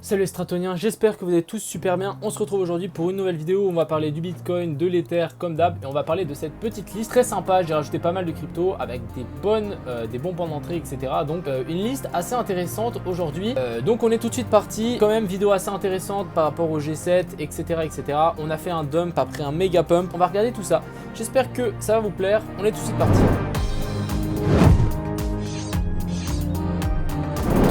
Salut les Stratoniens, j'espère que vous allez tous super bien. On se retrouve aujourd'hui pour une nouvelle vidéo où on va parler du Bitcoin, de l'Ether comme d'hab, et on va parler de cette petite liste très sympa. J'ai rajouté pas mal de cryptos avec des bons points d'entrée, etc. Donc une liste assez intéressante aujourd'hui. Donc on est tout de suite parti. Quand même vidéo assez intéressante par rapport au G7, etc., etc. On a fait un dump après un méga pump. On va regarder tout ça. J'espère que ça va vous plaire. On est tout de suite parti.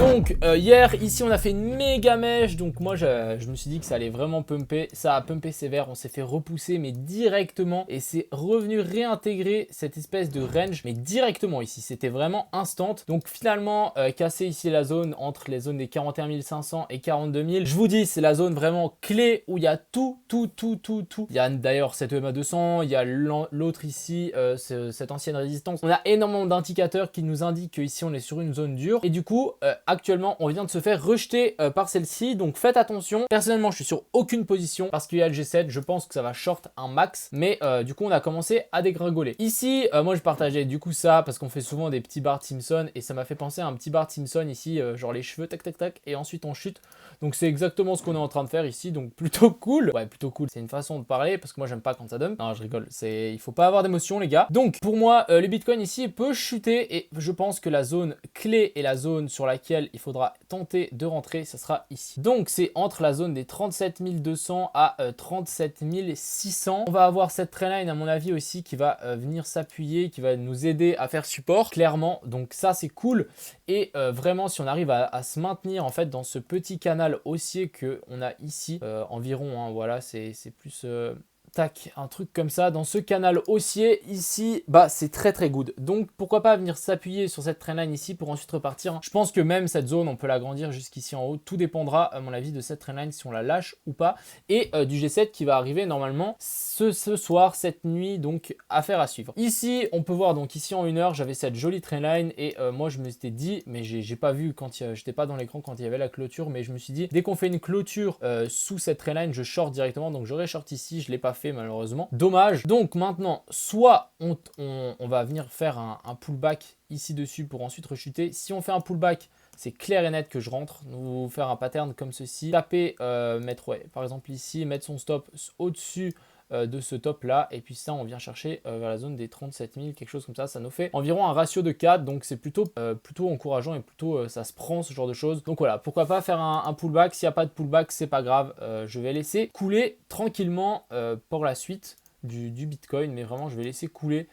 Donc hier ici on a fait une méga mèche, donc moi je me suis dit que ça allait vraiment pumper, ça a pumpé sévère, on s'est fait repousser mais directement et c'est revenu réintégrer cette espèce de range mais directement ici, c'était vraiment instant. Donc finalement casser ici la zone entre les zones des 41 500 et 42 000, je vous dis c'est la zone vraiment clé où il y a tout. Il y a d'ailleurs cette EMA 200, il y a l'autre ici, cette ancienne résistance. On a énormément d'indicateurs qui nous indiquent qu'ici on est sur une zone dure et du coup actuellement on vient de se faire rejeter par celle-ci, donc faites attention. Personnellement je suis sur aucune position parce qu'il y a le G7, je pense que ça va short un max, mais du coup on a commencé à dégringoler. Ici moi je partageais du coup ça parce qu'on fait souvent des petits Bart Simpson et ça m'a fait penser à un petit Bart Simpson ici, genre les cheveux tac tac tac et ensuite on chute. Donc c'est exactement ce qu'on est en train de faire ici, donc plutôt cool. Ouais, plutôt cool, c'est une façon de parler parce que moi j'aime pas quand ça dump. Non je rigole, il faut pas avoir d'émotion les gars. Donc pour moi le Bitcoin ici peut chuter et je pense que la zone clé et la zone sur laquelle il faudra tenter de rentrer, ça sera ici. Donc c'est entre la zone des 37 200 à 37 600. On va avoir cette trendline à mon avis aussi qui va venir s'appuyer, qui va nous aider à faire support clairement. Donc ça c'est cool et vraiment si on arrive à se maintenir en fait dans ce petit canal haussier que on a ici environ, hein, voilà c'est plus tac, un truc comme ça, dans ce canal haussier ici, bah c'est très good. Donc pourquoi pas venir s'appuyer sur cette trendline ici pour ensuite repartir. Je pense que même cette zone, on peut l'agrandir jusqu'ici en haut. Tout dépendra à mon avis de cette trendline si on la lâche ou pas. Et du G7 qui va arriver normalement ce soir, cette nuit, donc affaire à suivre. Ici, on peut voir donc ici en 1 heure, j'avais cette jolie trendline et moi je me suis dit, mais j'ai pas vu quand j'étais pas dans l'écran quand il y avait la clôture, mais je me suis dit, dès qu'on fait une clôture sous cette trendline, je short directement. Donc j'aurais short ici, je l'ai pas fait malheureusement, dommage. Donc maintenant soit on va venir faire un pullback ici dessus pour ensuite rechuter. Si on fait un pullback, c'est clair et net que je rentre, nous faire un pattern comme ceci, taper, mettre par exemple ici, mettre son stop au-dessus de ce top là et puis ça on vient chercher vers la zone des 37 000, quelque chose comme ça nous fait environ un ratio de 4, donc c'est plutôt encourageant et plutôt ça se prend ce genre de choses. Donc voilà, pourquoi pas faire un pullback. S'il n'y a pas de pullback c'est pas grave, je vais laisser couler tranquillement pour la suite du Bitcoin, mais vraiment je vais laisser couler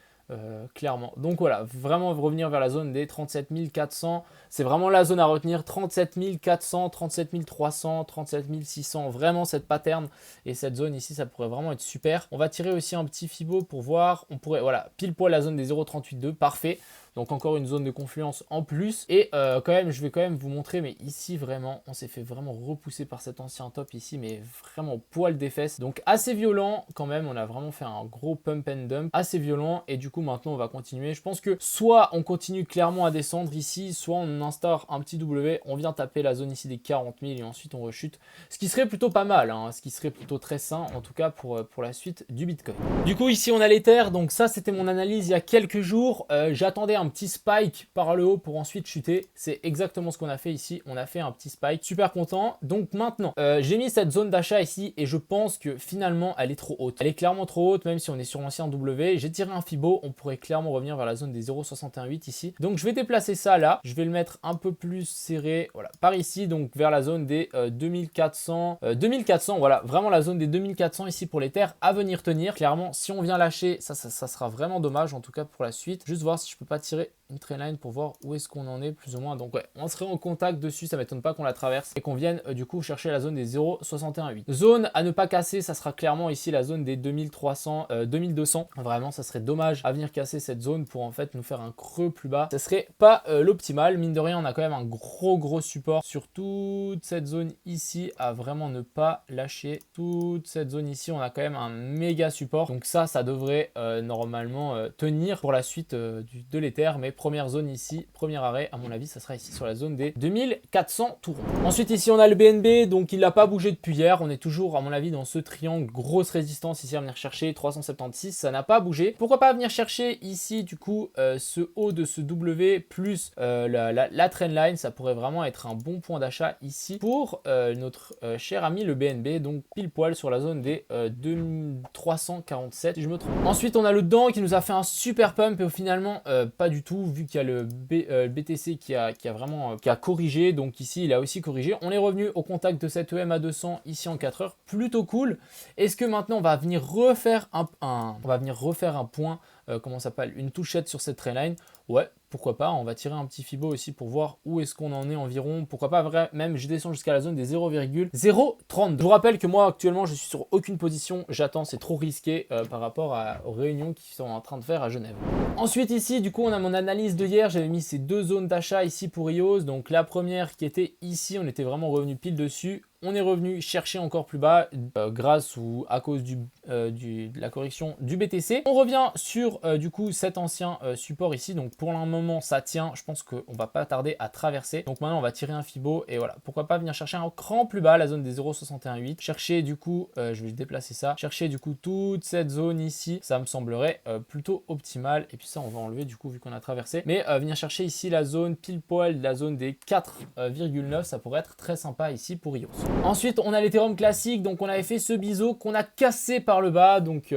clairement. Donc voilà, vraiment revenir vers la zone des 37 400, c'est vraiment la zone à retenir. 37 400, 37 300, 37 600, vraiment cette pattern et cette zone ici ça pourrait vraiment être super. On va tirer aussi un petit Fibo pour voir, on pourrait, voilà, pile poil la zone des 0,382, parfait. Donc encore une zone de confluence en plus. Et quand même, je vais quand même vous montrer, mais ici vraiment, on s'est fait vraiment repousser par cet ancien top ici, mais vraiment poil des fesses. Donc assez violent quand même, on a vraiment fait un gros pump and dump, assez violent. Et du coup maintenant on va continuer. Je pense que soit on continue clairement à descendre ici, soit on instaure un petit W, on vient taper la zone ici des 40 000 et ensuite on rechute. Ce qui serait plutôt pas mal, hein, ce qui serait plutôt très sain en tout cas pour la suite du Bitcoin. Du coup ici on a l'Ether, donc ça c'était mon analyse il y a quelques jours. J'attendais un petit spike par le haut pour ensuite chuter. C'est exactement ce qu'on a fait ici. On a fait un petit spike. Super content. Donc maintenant, j'ai mis cette zone d'achat ici et je pense que finalement, elle est trop haute. Elle est clairement trop haute, même si on est sur l'ancien W. J'ai tiré un Fibo. On pourrait clairement revenir vers la zone des 0,618 ici. Donc je vais déplacer ça là. Je vais le mettre un peu plus serré. Voilà, par ici, donc vers la zone des 2400. 2400, voilà, vraiment la zone des 2400 ici pour les terres à venir tenir. Clairement, si on vient lâcher, ça sera vraiment dommage en tout cas pour la suite. Juste voir si je peux pas tirer une trendline pour voir où est-ce qu'on en est plus ou moins. Donc ouais, on serait en contact dessus, ça m'étonne pas qu'on la traverse et qu'on vienne du coup chercher la zone des 0,618. Zone à ne pas casser, ça sera clairement ici la zone des 2300, 2200. Vraiment, ça serait dommage à venir casser cette zone pour en fait nous faire un creux plus bas. Ça serait pas l'optimal. Mine de rien, on a quand même un gros support sur toute cette zone ici à vraiment ne pas lâcher. Toute cette zone ici, on a quand même un méga support. Donc ça devrait normalement tenir pour la suite de l'Ether. terre, mais première zone ici, premier arrêt, à mon avis, ça sera ici sur la zone des 2400 tours. Ensuite, ici, on a le BNB, donc il n'a pas bougé depuis hier. On est toujours, à mon avis, dans ce triangle, grosse résistance ici à venir chercher, 376, ça n'a pas bougé. Pourquoi pas venir chercher ici, du coup, ce haut de ce W plus la trendline, ça pourrait vraiment être un bon point d'achat ici pour notre cher ami le BNB, donc pile poil sur la zone des 2347 si je me trompe. Ensuite on a le DAN qui nous a fait un super pump et finalement pas du tout, vu qu'il y a le BTC qui a vraiment corrigé, donc ici il a aussi corrigé. On est revenu au contact de cette EM à 200 ici en 4 heures, plutôt cool. Est-ce que maintenant on va venir refaire un point, comment ça s'appelle, une touchette sur cette trendline? Ouais, pourquoi pas, on va tirer un petit Fibo aussi pour voir où est-ce qu'on en est environ. Pourquoi pas même je descends jusqu'à la zone des 0,032. Je vous rappelle que moi actuellement je suis sur aucune position, j'attends, c'est trop risqué par rapport aux réunions qui sont en train de faire à Genève. Ensuite ici du coup on a mon analyse de hier, j'avais mis ces deux zones d'achat ici pour EOS. Donc la première qui était ici, on était vraiment revenu pile dessus. On est revenu chercher encore plus bas grâce ou à cause de la correction du BTC. On revient sur du coup cet ancien support ici. Donc pour le moment ça tient. Je pense qu'on va pas tarder à traverser. Donc maintenant on va tirer un Fibo et voilà. Pourquoi pas venir chercher un cran plus bas, la zone des 0,618. Chercher du coup, je vais déplacer ça. Chercher du coup toute cette zone ici. Ça me semblerait plutôt optimal. Et puis ça on va enlever du coup vu qu'on a traversé. Mais venir chercher ici la zone pile poil, la zone des 4,9. Ça pourrait être très sympa ici pour EOS. Ensuite, on a l'Ethereum classique, donc on avait fait ce biseau qu'on a cassé par le bas, donc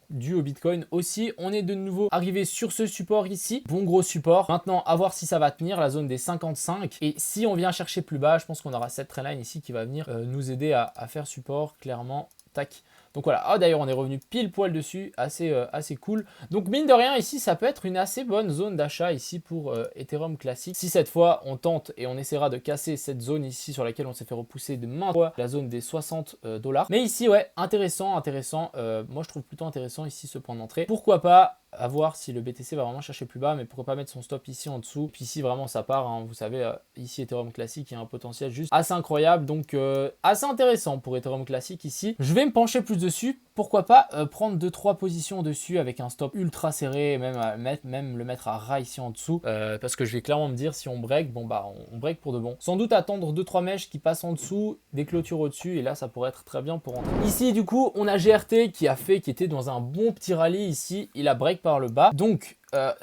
dû au Bitcoin aussi. On est de nouveau arrivé sur ce support ici, bon gros support. Maintenant, à voir si ça va tenir, la zone des 55. Et si on vient chercher plus bas, je pense qu'on aura cette trendline ici qui va venir nous aider à faire support, clairement. Tac. Donc voilà, ah, d'ailleurs on est revenu pile poil dessus, assez cool. Donc mine de rien ici ça peut être une assez bonne zone d'achat ici pour Ethereum classique. Si cette fois on tente et on essaiera de casser cette zone ici sur laquelle on s'est fait repousser de maintes fois, la zone des 60 $. Mais ici ouais, intéressant. Moi je trouve plutôt intéressant ici ce point d'entrée. Pourquoi pas à voir si le BTC va vraiment chercher plus bas, mais pourquoi pas mettre son stop ici en dessous. Puis ici vraiment ça part, hein, vous savez, ici Ethereum classique, il y a un potentiel juste assez incroyable, donc assez intéressant pour Ethereum classique ici. Je vais me pencher plus dessus, pourquoi pas prendre 2-3 positions dessus avec un stop ultra serré, même le mettre à ras ici en dessous, parce que je vais clairement me dire si on break, bon bah on break pour de bon. Sans doute attendre 2-3 mèches qui passent en dessous, des clôtures au-dessus, et là ça pourrait être très bien pour rentrer. Ici du coup on a GRT qui était dans un bon petit rallye ici, il a break par le bas, donc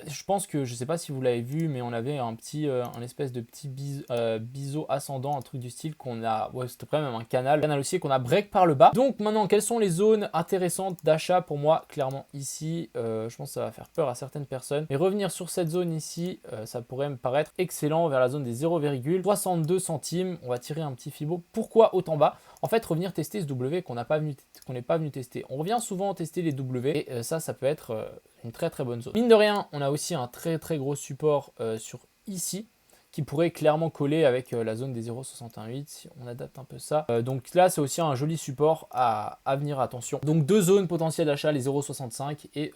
je pense que, je sais pas si vous l'avez vu, mais on avait un espèce de petit biseau ascendant, un truc du style qu'on a, ouais c'était quand même un canal haussier qu'on a break par le bas. Donc maintenant quelles sont les zones intéressantes d'achat pour moi? Clairement ici, je pense que ça va faire peur à certaines personnes, mais revenir sur cette zone ici, ça pourrait me paraître excellent vers la zone des 0,62 centimes. On va tirer un petit Fibo. Pourquoi autant bas? En fait revenir tester ce W qu'on n'est pas venu tester. On revient souvent tester les W et ça peut être une très bonne zone. Mine de rien, on a aussi un très gros support sur ici qui pourrait clairement coller avec la zone des 0,618 si on adapte un peu ça. Donc là, c'est aussi un joli support à venir, attention. Donc deux zones potentielles d'achat, les 0,65 et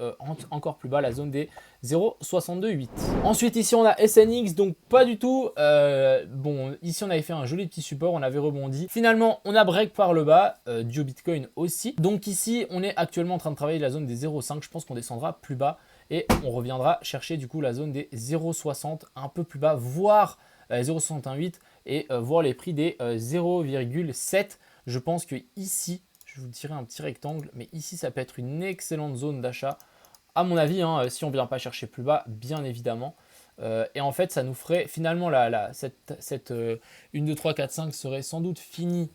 encore plus bas, la zone des 0,628. Ensuite, ici, on a SNX, donc pas du tout. Bon, ici, on avait fait un joli petit support, on avait rebondi. Finalement, on a break par le bas, du Bitcoin aussi. Donc ici, on est actuellement en train de travailler la zone des 0,5. Je pense qu'on descendra plus bas. Et on reviendra chercher du coup la zone des 0,60 un peu plus bas, voire 0,68 et voir les prix des 0,7. Je pense que ici, je vais vous tirer un petit rectangle, mais ici ça peut être une excellente zone d'achat. À mon avis, hein, si on ne vient pas chercher plus bas, bien évidemment. Et en fait, ça nous ferait finalement cette 1, 2, 3, 4, 5 serait sans doute fini.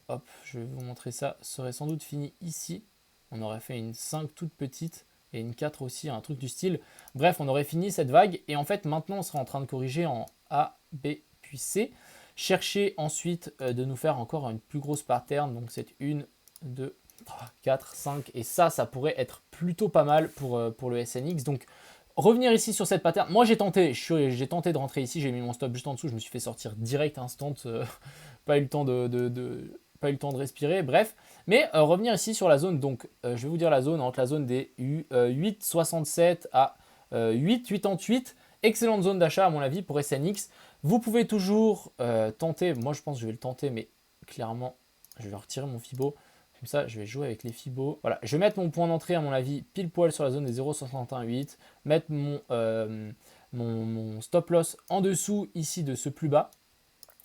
Hop, je vais vous montrer ça. Serait sans doute fini ici. On aurait fait une 5 toute petite. Et une 4 aussi, un truc du style. Bref, on aurait fini cette vague. Et en fait, maintenant, on sera en train de corriger en A, B, puis C. Chercher ensuite de nous faire encore une plus grosse pattern. Donc, c'est 1, 2, 3, 4, 5. Et ça pourrait être plutôt pas mal pour le SNX. Donc, revenir ici sur cette pattern. Moi, j'ai tenté de rentrer ici. J'ai mis mon stop juste en dessous. Je me suis fait sortir direct, instant. Pas eu le temps pas eu le temps de respirer, bref. Mais revenir ici sur la zone, donc je vais vous dire la zone entre la zone des 8,67 à 8,88. Excellente zone d'achat à mon avis pour SNX. Vous pouvez toujours tenter, moi je pense que je vais le tenter, mais clairement je vais retirer mon Fibo. Comme ça, je vais jouer avec les Fibo. Voilà, je vais mettre mon point d'entrée à mon avis pile poil sur la zone des 0,618. Mettre mon stop loss en dessous ici de ce plus bas.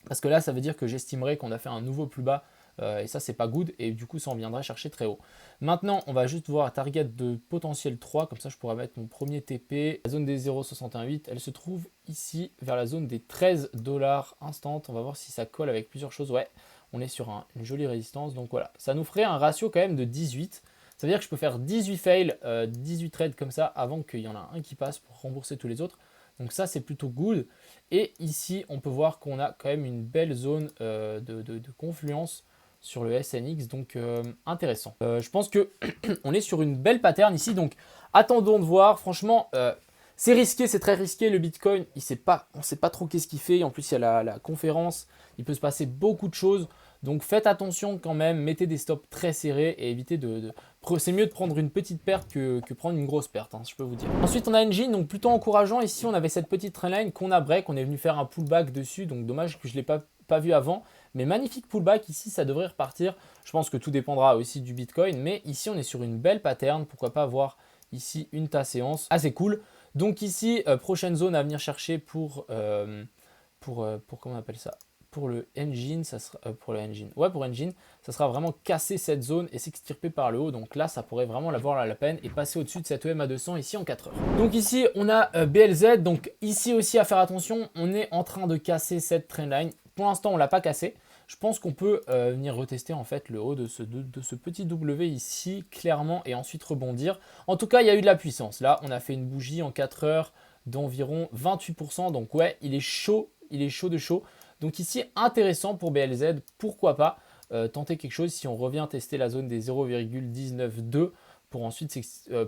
Parce que là, ça veut dire que j'estimerais qu'on a fait un nouveau plus bas. Et ça, c'est pas good. Et du coup, ça en viendrait chercher très haut. Maintenant, on va juste voir un target de potentiel 3. Comme ça, je pourrais mettre mon premier TP. La zone des 0,68, elle se trouve ici, vers la zone des 13 $ instant. On va voir si ça colle avec plusieurs choses. Ouais, on est sur une jolie résistance. Donc voilà, ça nous ferait un ratio quand même de 18. Ça veut dire que je peux faire 18 fails, 18 trades comme ça, avant qu'il y en a un qui passe pour rembourser tous les autres. Donc ça, c'est plutôt good. Et ici, on peut voir qu'on a quand même une belle zone de confluence sur le SNX, donc intéressant. Je pense que on est sur une belle pattern ici, donc attendons de voir. Franchement, c'est risqué, c'est très risqué. Le Bitcoin, on ne sait pas trop qu'est-ce qu'il fait. En plus, il y a la conférence, il peut se passer beaucoup de choses. Donc faites attention quand même, mettez des stops très serrés et évitez c'est mieux de prendre une petite perte que prendre une grosse perte, hein, je peux vous dire. Ensuite, on a Engine, donc plutôt encourageant. Ici, on avait cette petite trendline qu'on a break. On est venu faire un pullback dessus, donc dommage que je ne l'ai pas vu avant. Mais magnifique pullback, ici, ça devrait repartir. Je pense que tout dépendra aussi du Bitcoin. Mais ici, on est sur une belle pattern. Pourquoi pas avoir ici une ta séance assez cool. Donc ici, prochaine zone à venir chercher pour comment on appelle ça, pour le Engine, ça sera pour le Engine. Ouais, pour Engine, ça sera vraiment casser cette zone et s'extirper par le haut. Donc là, ça pourrait vraiment valoir la peine et passer au-dessus de cette EMA 200 ici en 4 heures. Donc ici, on a BLZ. Donc ici aussi, à faire attention, on est en train de casser cette trendline. Pour l'instant, on ne l'a pas cassé. Je pense qu'on peut venir retester en fait le haut de ce petit W ici, clairement, et ensuite rebondir. En tout cas, il y a eu de la puissance. Là, on a fait une bougie en 4 heures d'environ 28%. Donc ouais, il est chaud de chaud. Donc ici, intéressant pour BLZ, pourquoi pas tenter quelque chose si on revient tester la zone des 0,192 pour ensuite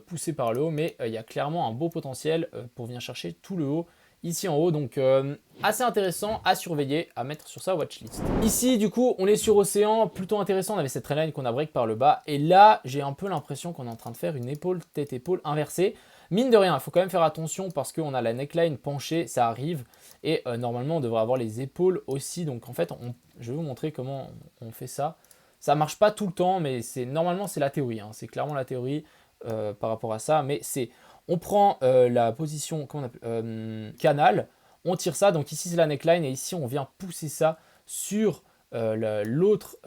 pousser par le haut. Mais il y a clairement un beau potentiel pour venir chercher tout le haut ici en haut. Donc assez intéressant à surveiller, à mettre sur sa watchlist. Ici, du coup, on est sur Océan, plutôt intéressant. On avait cette trendline qu'on a break par le bas. Et là, j'ai un peu l'impression qu'on est en train de faire une épaule, tête-épaule inversée. Mine de rien, il faut quand même faire attention parce qu'on a la neckline penchée, ça arrive. Et normalement, on devrait avoir les épaules aussi. Donc en fait, je vais vous montrer comment on fait ça. Ça ne marche pas tout le temps, mais normalement, c'est la théorie. Hein. C'est clairement la théorie par rapport à ça. Mais on prend la position canal, on tire ça. Donc ici, c'est la neckline. Et ici, on vient pousser ça sur l'autre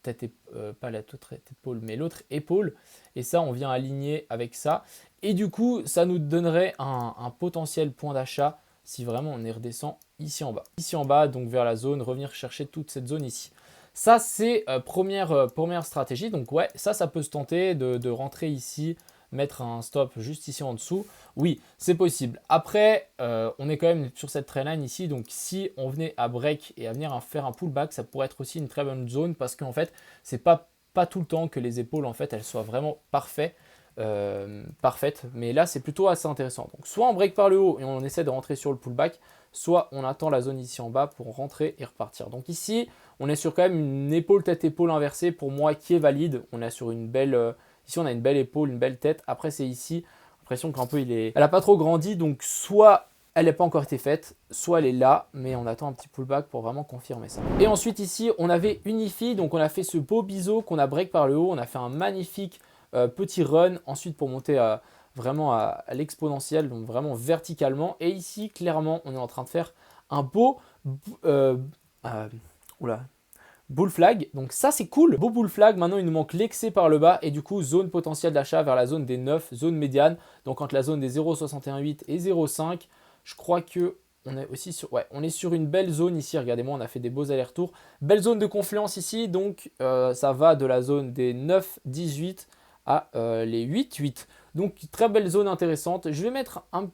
tête, pas la tête épaule, mais l'autre épaule. Et ça, on vient aligner avec ça. Et du coup, ça nous donnerait un potentiel point d'achat si vraiment on est redescend ici en bas. Ici en bas, donc vers la zone, revenir chercher toute cette zone ici. Ça, c'est première stratégie. Donc ouais, ça peut se tenter de rentrer ici, mettre un stop juste ici en dessous. Oui, c'est possible. Après, on est quand même sur cette trendline ici. Donc si on venait à break et à venir faire un pullback, ça pourrait être aussi une très bonne zone parce qu'en fait, c'est pas tout le temps que les épaules, en fait, elles soient vraiment parfaites. Mais là, c'est plutôt assez intéressant. Donc soit on break par le haut et on essaie de rentrer sur le pullback, soit on attend la zone ici en bas pour rentrer et repartir. Donc ici, on est sur quand même une épaule tête-épaule inversée pour moi qui est valide. On est sur une belle... ici, on a une belle épaule, une belle tête. Après, c'est ici, l'impression qu'un peu elle n'a pas trop grandi. Donc soit elle n'a pas encore été faite, soit elle est là, mais on attend un petit pullback pour vraiment confirmer ça. Et ensuite ici, on avait Unify, donc on a fait ce beau biseau qu'on a break par le haut. On a fait un magnifique petit run, ensuite pour monter vraiment à l'exponentielle, donc vraiment verticalement. Et ici, clairement, on est en train de faire un beau bull flag. Donc ça, c'est cool. Beau bull flag. Maintenant, il nous manque l'excès par le bas. Et du coup, zone potentielle d'achat vers la zone des 9, zone médiane. Donc entre la zone des 0,618 et 0,5. Je crois que on est aussi sur, on est sur une belle zone ici. Regardez-moi, on a fait des beaux allers-retours. Belle zone de confluence ici. Donc ça va de la zone des 9, 18 à les 8, 8. Donc très belle zone intéressante. Je vais mettre une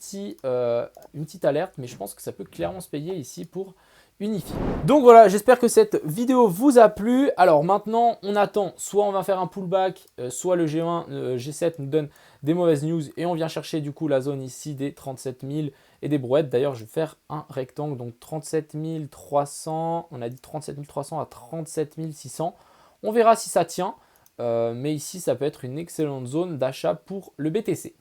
petite alerte, mais je pense que ça peut clairement se payer ici pour Unify. Donc voilà, j'espère que cette vidéo vous a plu. Alors maintenant, on attend, soit on va faire un pullback, soit le G7 nous donne des mauvaises news et on vient chercher du coup la zone ici des 37 000 et des brouettes. D'ailleurs, je vais faire un rectangle, donc 37 300, on a dit 37 300 à 37 600. On verra si ça tient. Mais ici, ça peut être une excellente zone d'achat pour le BTC.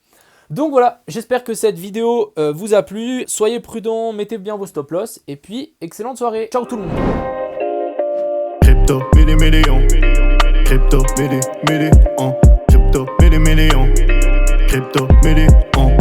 Donc voilà, j'espère que cette vidéo vous a plu. Soyez prudents, mettez bien vos stop loss. Et puis, excellente soirée. Ciao tout le monde. Crypto, million. Crypto, million. Crypto, million.